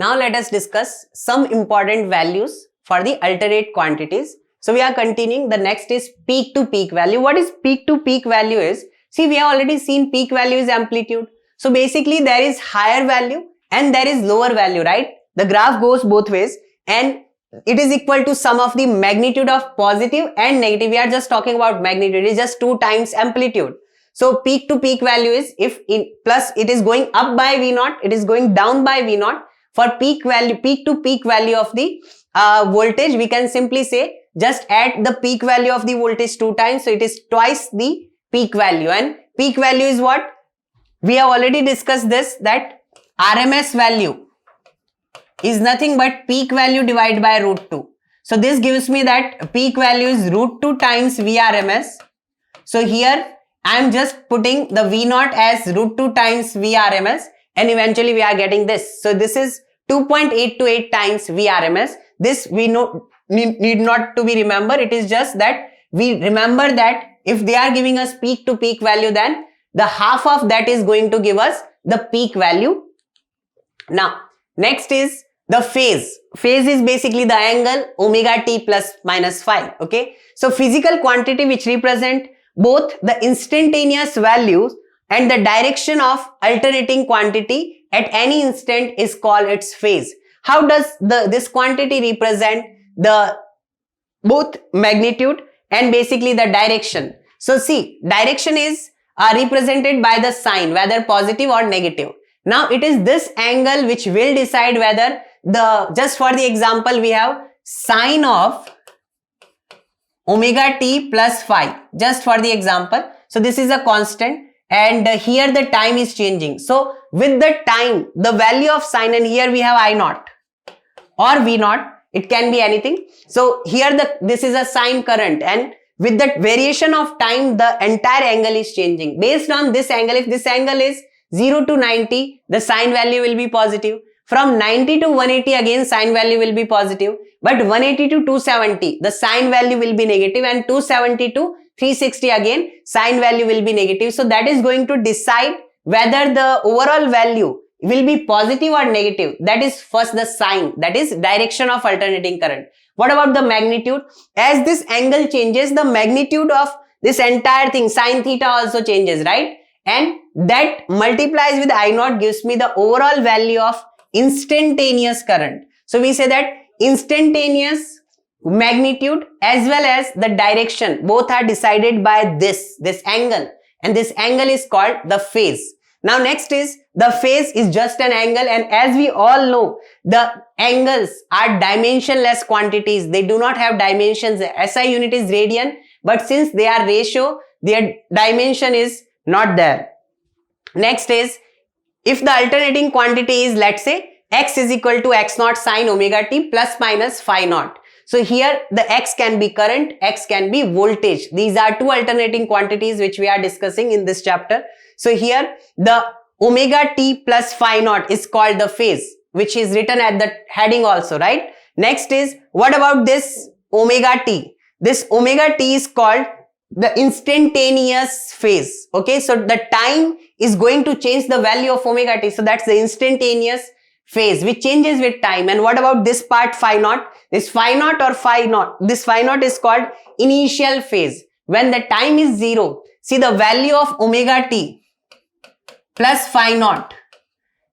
Now let us discuss some important values for the alternate quantities. So we are continuing. The next is peak to peak value. What is peak to peak value is? See, we have already seen peak value is amplitude. So basically there is higher value and there is lower value, right? The graph goes both ways and it is equal to sum of the magnitude of positive and negative. We are just talking about magnitude. It is just 2 times amplitude. So peak to peak value is if in plus it is going up by V naught, it is going down by V naught. For peak value, peak to peak value of the voltage, we can simply say just add the peak value of the voltage 2 times. So it is twice the peak value. And peak value is what? We have already discussed this, that RMS value is nothing but peak value divided by root 2. So this gives me that peak value is root 2 times Vrms. So here I am just putting the V naught as root 2 times Vrms and eventually we are getting this. So this is 2.828 times Vrms. This we need not to be remembered. It is just that we remember that if they are giving us peak to peak value, then the half of that is going to give us the peak value. Now next is the phase. Phase is basically the angle omega t plus minus phi. Okay. So physical quantity which represent both the instantaneous values and the direction of alternating quantity at any instant is called its phase. How does this quantity represent the both magnitude and basically the direction? So see, direction is represented by the sign, whether positive or negative. Now it is this angle which will decide whether just for the example we have sine of omega t plus phi, just for the example. So this is a constant and here the time is changing. So with the time, the value of sine, and here we have I naught or V naught, it can be anything. So here this is a sine current, and with the variation of time, the entire angle is changing. Based on this angle, if this angle is 0 to 90, the sine value will be positive. From 90 to 180, again sine value will be positive. But 180 to 270, the sine value will be negative, and 270 to 360 again, sine value will be negative. So that is going to decide whether the overall value will be positive or negative. That is first the sign, that is direction of alternating current. What about the magnitude? As this angle changes, the magnitude of this entire thing, sine theta also changes, right? And that multiplies with I naught gives me the overall value of instantaneous current. So we say that instantaneous magnitude as well as the direction, both are decided by this angle, and this angle is called the phase. Now next is the phase is just an angle, and as we all know, the angles are dimensionless quantities. They do not have dimensions. The SI unit is radian, but since they are ratio, their dimension is not there. Next is if the alternating quantity is, let's say, x is equal to x naught sine omega t plus minus phi naught. So here the x can be current, x can be voltage. These are two alternating quantities which we are discussing in this chapter. So here the omega t plus phi naught is called the phase, which is written at the heading also, right? Next is, what about this omega t? This omega t is called the instantaneous phase. Okay, so the time is going to change the value of omega t. So that's the instantaneous phase which changes with time. And what about this part phi naught? This phi naught or phi naught, this phi naught is called initial phase. When the time is 0, see the value of omega t plus phi naught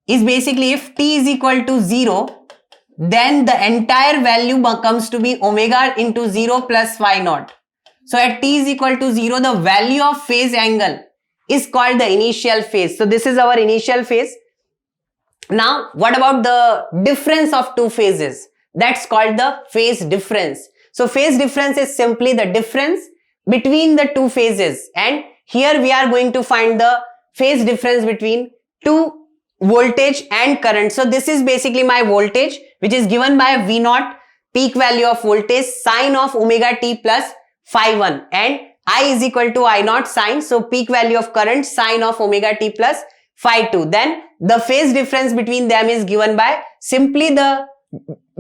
is basically, if t is equal to 0, then the entire value comes to be omega into 0 plus phi naught. So at t is equal to 0, the value of phase angle is called the initial phase. So this is our initial phase. Now what about the difference of two phases? That's called the phase difference. So phase difference is simply the difference between the two phases, and here we are going to find the phase difference between two voltage and current. So this is basically my voltage, which is given by V naught, peak value of voltage, sine of omega t plus phi 1, and I is equal to I naught sine. So peak value of current, sine of omega t plus phi 2. Then the phase difference between them is given by simply the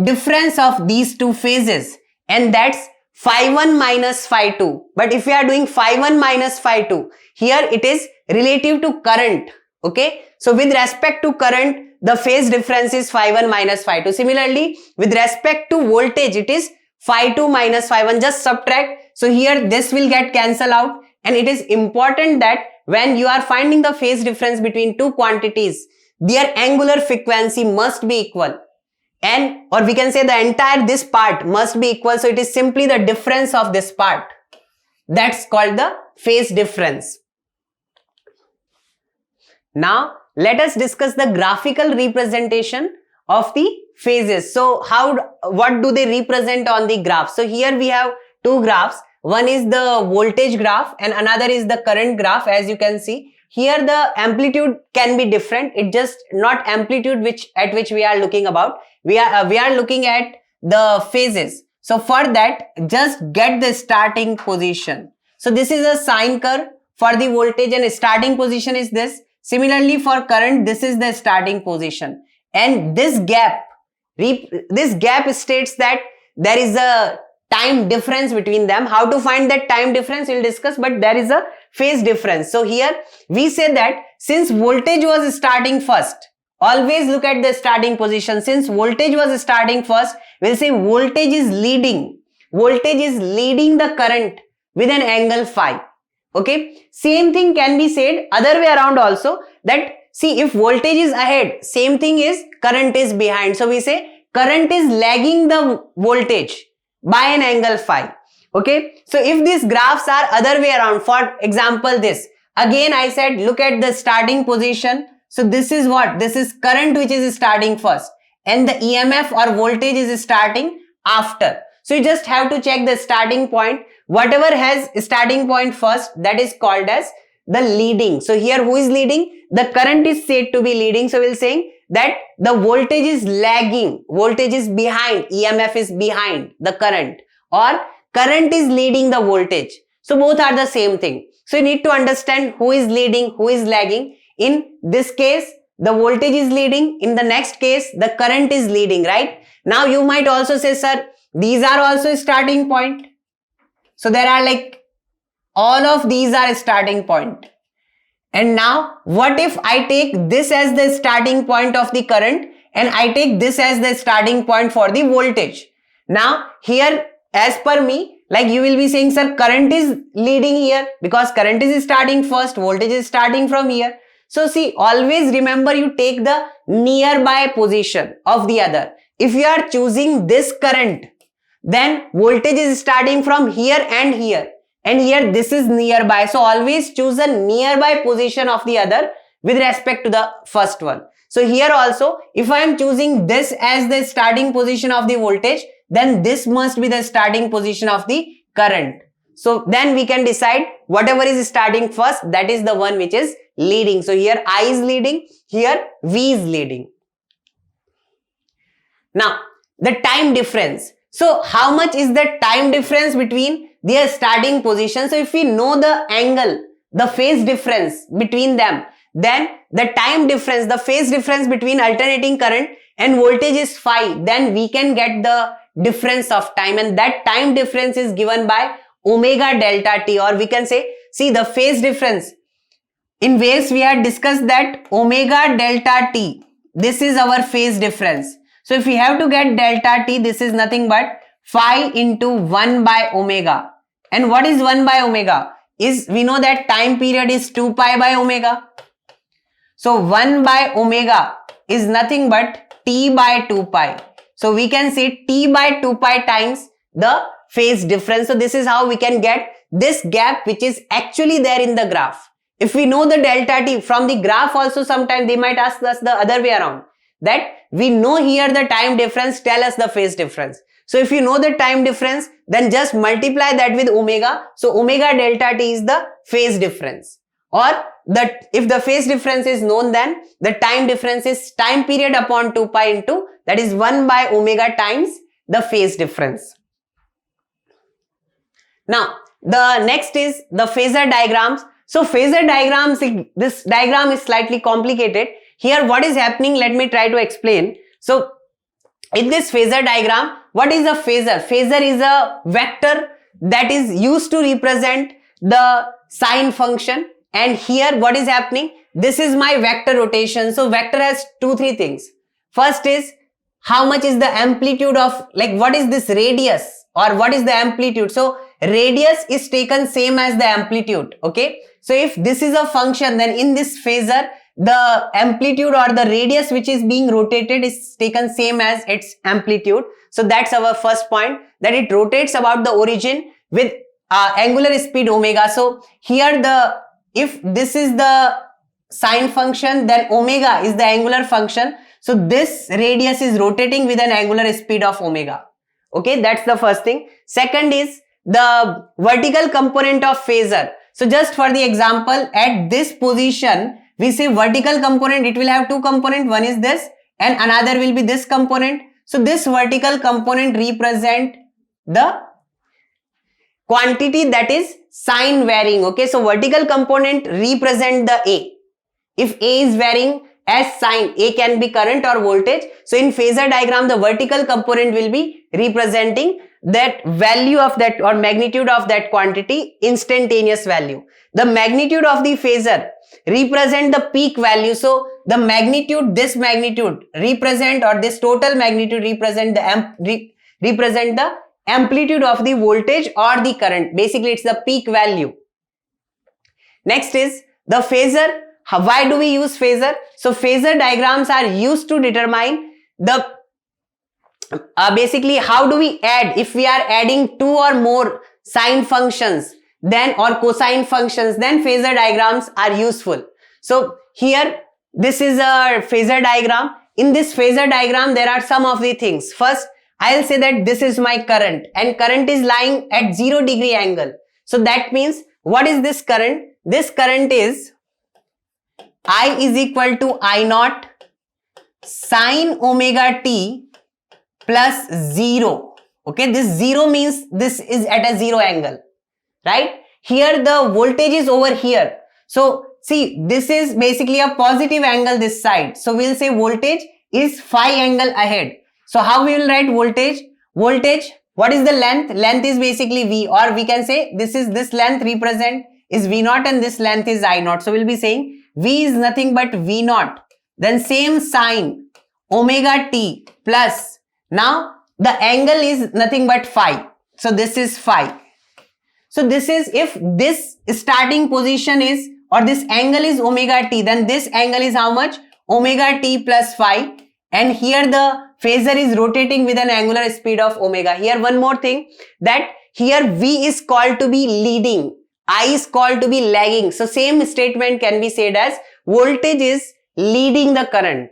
difference of these two phases, and that's phi 1 minus phi 2. But if we are doing phi 1 minus phi 2, here it is relative to current. Okay, so with respect to current, the phase difference is phi1 minus phi2. Similarly, with respect to voltage, it is phi2 minus phi1. Just subtract. So here this will get cancelled out, and it is important that when you are finding the phase difference between two quantities, their angular frequency must be equal, and or we can say the entire this part must be equal. So it is simply the difference of this part. That's called the phase difference. Now let us discuss the graphical representation of the phases. So what do they represent on the graph? So here we have two graphs. One is the voltage graph and another is the current graph. As you can see here, the amplitude can be different. It just not amplitude at which we are looking about. We are looking at the phases. So for that, just get the starting position. So this is a sine curve for the voltage and starting position is this. Similarly for current, this is the starting position, and this gap states that there is a time difference between them. How to find that time difference we'll discuss, but there is a phase difference. So here we say that since voltage was starting first, always look at the starting position. Since voltage was starting first, we'll say voltage is leading the current with an angle phi. Okay, same thing can be said other way around also, that see, if voltage is ahead, same thing is current is behind. So we say current is lagging the voltage by an angle phi. Okay, so if these graphs are other way around, for example this, again I said look at the starting position. So this is what? This is current which is starting first, and the EMF or voltage is starting after. So you just have to check the starting point. Whatever has starting point first, that is called as the leading. So here who is leading? The current is said to be leading. So we'll saying that the voltage is lagging, voltage is behind, EMF is behind the current, or current is leading the voltage. So both are the same thing. So you need to understand who is leading, who is lagging. In this case, the voltage is leading. In the next case, the current is leading, right? Now you might also say, sir, these are also starting point. So there are like all of these are starting point. And now what if I take this as the starting point of the current and I take this as the starting point for the voltage? Now here, as per me, like you will be saying, sir, current is leading here because current is starting first, voltage is starting from here. So see, always remember, you take the nearby position of the other. If you are choosing this current, then voltage is starting from here, and here this is nearby. So always choose a nearby position of the other with respect to the first one. So here also, if I am choosing this as the starting position of the voltage, then this must be the starting position of the current. So then we can decide whatever is starting first, that is the one which is leading. So here I is leading, here V is leading. Now the time difference. So how much is the time difference between their starting position? So if we know the angle, the phase difference between them, then the time difference, the phase difference between alternating current and voltage is phi, then we can get the difference of time, and that time difference is given by omega delta t, or we can say, see, the phase difference in waves we had discussed that omega delta t, this is our phase difference. So if we have to get delta t, this is nothing but phi into 1 by omega. And what is 1 by omega? Is we know that time period is 2 pi by omega. So 1 by omega is nothing but t by 2 pi. So we can say t by 2 pi times the phase difference. So this is how we can get this gap which is actually there in the graph. If we know the delta t from the graph also, sometime they might ask us the other way around, that we know here the time difference, tell us the phase difference. So if you know the time difference, then just multiply that with omega. So omega delta t is the phase difference. Or if the phase difference is known, then the time difference is time period upon 2 pi into, that is 1 by omega times the phase difference. Now the next is the phasor diagrams. So phasor diagrams, this diagram is slightly complicated. Here what is happening, let me try to explain. So in this phasor diagram, what is a phasor? Phasor is a vector that is used to represent the sine function. And here what is happening? this is my vector rotation. So vector has 2-3 things. First is how much is the amplitude of, like what is this radius or what is the amplitude. So radius is taken same as the amplitude. Okay. So if this is a function, then in this phasor, the amplitude or the radius which is being rotated is taken same as its amplitude. So that's our first point, that it rotates about the origin with angular speed omega. So here if this is the sine function, then omega is the angular function. So this radius is rotating with an angular speed of omega. Okay, that's the first thing. Second is the vertical component of phasor. So just for the example, at this position, we say vertical component, it will have two components. One is this and another will be this component. So this vertical component represent the quantity that is sign varying. Okay, so vertical component represent the A. If A is varying as sign, A can be current or voltage. So in phasor diagram, the vertical component will be representing that value of that or magnitude of that quantity, instantaneous value. The magnitude of the phasor represent the peak value. So the magnitude, this magnitude represent, or this total magnitude represent the represent the amplitude of the voltage or the current. Basically, it's the peak value. Next is the phasor. Why do we use phasor? So phasor diagrams are used to determine the basically how do we add, if we are adding two or more sine functions then or cosine functions, then phasor diagrams are useful. So here this is a phasor diagram. In this phasor diagram there are some of the things. First, I'll say that this is my current and current is lying at 0 degree angle. So that means what is this current? This current is I is equal to I naught sine omega t plus 0. Okay, this 0 means this is at a 0 angle, right? Here the voltage is over here. So see, this is basically a positive angle this side. So we'll say voltage is phi angle ahead. So how we will write voltage? Voltage, what is the length? Length is basically V, or we can say this length represent is V naught and this length is I naught. So we'll be saying V is nothing but V naught. Then same sine omega t plus, now the angle is nothing but phi. So this is phi. So this is, if this starting position is, or this angle is omega t, then this angle is how much? Omega t plus phi. And here the phasor is rotating with an angular speed of omega. Here one more thing, that here V is called to be leading, I is called to be lagging. So same statement can be said as voltage is leading the current,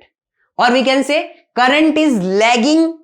or we can say current is lagging,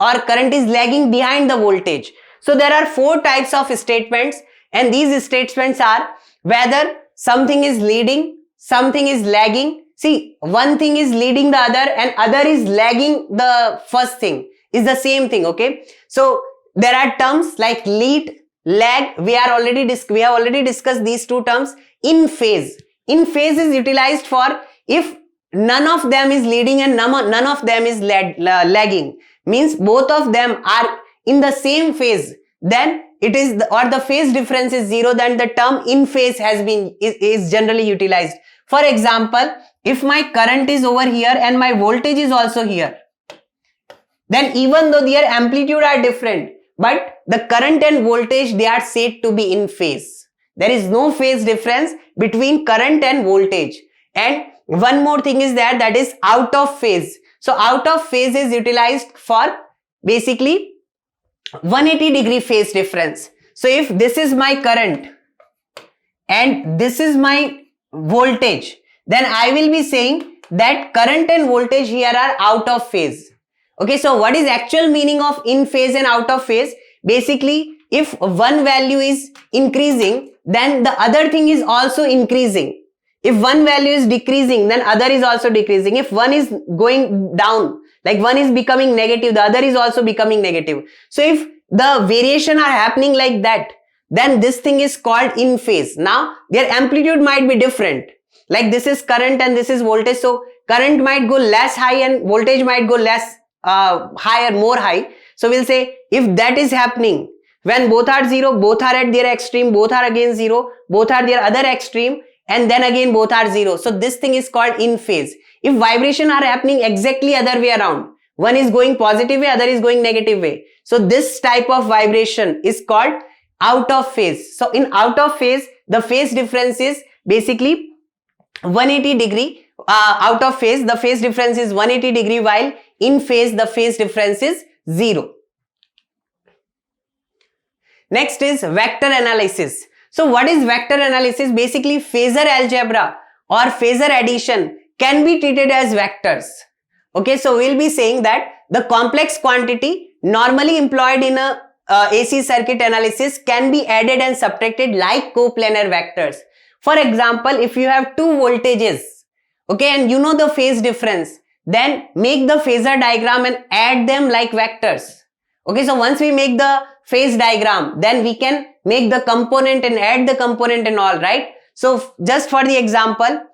or current is lagging behind the voltage. So there are 4 types of statements, and these statements are whether something is leading, something is lagging. See, one thing is leading the other and other is lagging the first thing, is the same thing. Okay, so there are terms like lead, lag. We have already discussed these 2 terms. In phase. In phase is utilized for if none of them is leading and none of them is lagging. Means both of them are in the same phase. Then it is the phase difference is 0. Then the term in phase is generally utilized. For example, if my current is over here and my voltage is also here, then even though their amplitude are different, but the current and voltage, they are said to be in phase. There is no phase difference between current and voltage. And one more thing is that is out of phase. So out of phase is utilized for basically 180 degree phase difference. So if this is my current and this is my voltage, then I will be saying that current and voltage here are out of phase. Okay, so what is actual meaning of in phase and out of phase? Basically, if one value is increasing, then the other thing is also increasing. If one value is decreasing, then other is also decreasing. If one is going down, like one is becoming negative, the other is also becoming negative. So if the variation are happening like that, then this thing is called in phase. Now their amplitude might be different. Like this is current and this is voltage. So current might go less high and voltage might go less high or more high. So we'll say if that is happening, when both are 0, both are at their extreme, both are again 0, both are their other extreme, and then again both are 0. So this thing is called in phase. If vibration are happening exactly other way around, one is going positive way, other is going negative way. So this type of vibration is called out of phase. So in out of phase, the phase difference is basically 180 degree. Out of phase, the phase difference is 180 degree, while in phase, the phase difference is 0. Next is vector analysis. So what is vector analysis? Basically, phasor algebra or phasor addition can be treated as vectors. Okay, so we'll be saying that the complex quantity normally employed in a AC circuit analysis can be added and subtracted like coplanar vectors. For example, if you have two voltages, okay, and you know the phase difference, then make the phasor diagram and add them like vectors. Okay, so once we make the phase diagram, then we can make the component and add the component and all, right? So just for the example,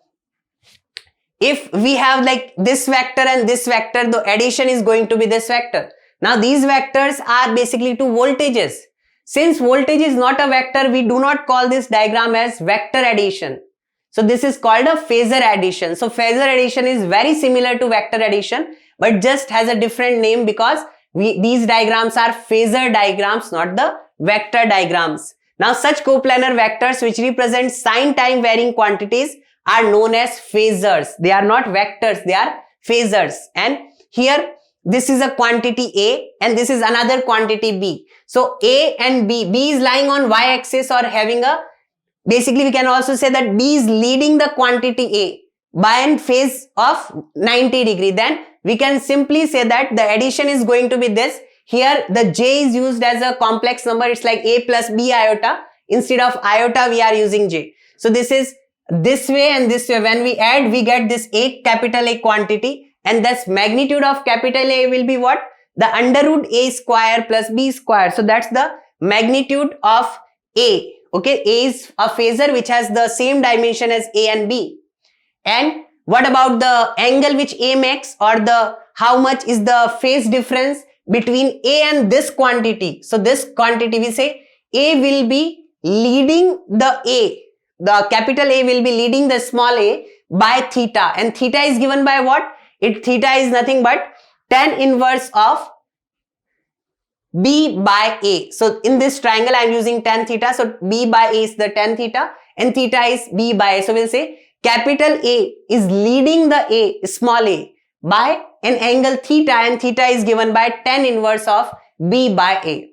if we have like this vector and this vector, the addition is going to be this vector. Now these vectors are basically two voltages. Since voltage is not a vector, we do not call this diagram as vector addition. So this is called a phasor addition. So phasor addition is very similar to vector addition, but just has a different name because these diagrams are phasor diagrams, not the vector diagrams. Now such coplanar vectors which represent sign time varying quantities are known as phasors. They are not vectors, they are phasors. And here this is a quantity A and this is another quantity B. So A and B is lying on y-axis or having a, basically we can also say that B is leading the quantity A by a phase of 90 degree. Then we can simply say that the addition is going to be this. Here the J is used as a complex number. It's like A plus B iota. Instead of iota, we are using J. So this is this way and this way. When we add, we get this A, capital A quantity. And thus magnitude of capital A will be what? The under root A square plus B square. So that's the magnitude of A. Okay, A is a phasor which has the same dimension as A and B. And what about the angle which A makes, or the how much is the phase difference between A and this quantity? So this quantity, we say A will be leading the A. The capital A will be leading the small a by theta, and theta is given by what? Theta is nothing but tan inverse of B by A. So in this triangle I am using tan theta. So B by A is the tan theta and theta is B by A. So we'll say capital A is leading the A, small a, by an angle theta, and theta is given by tan inverse of B by A.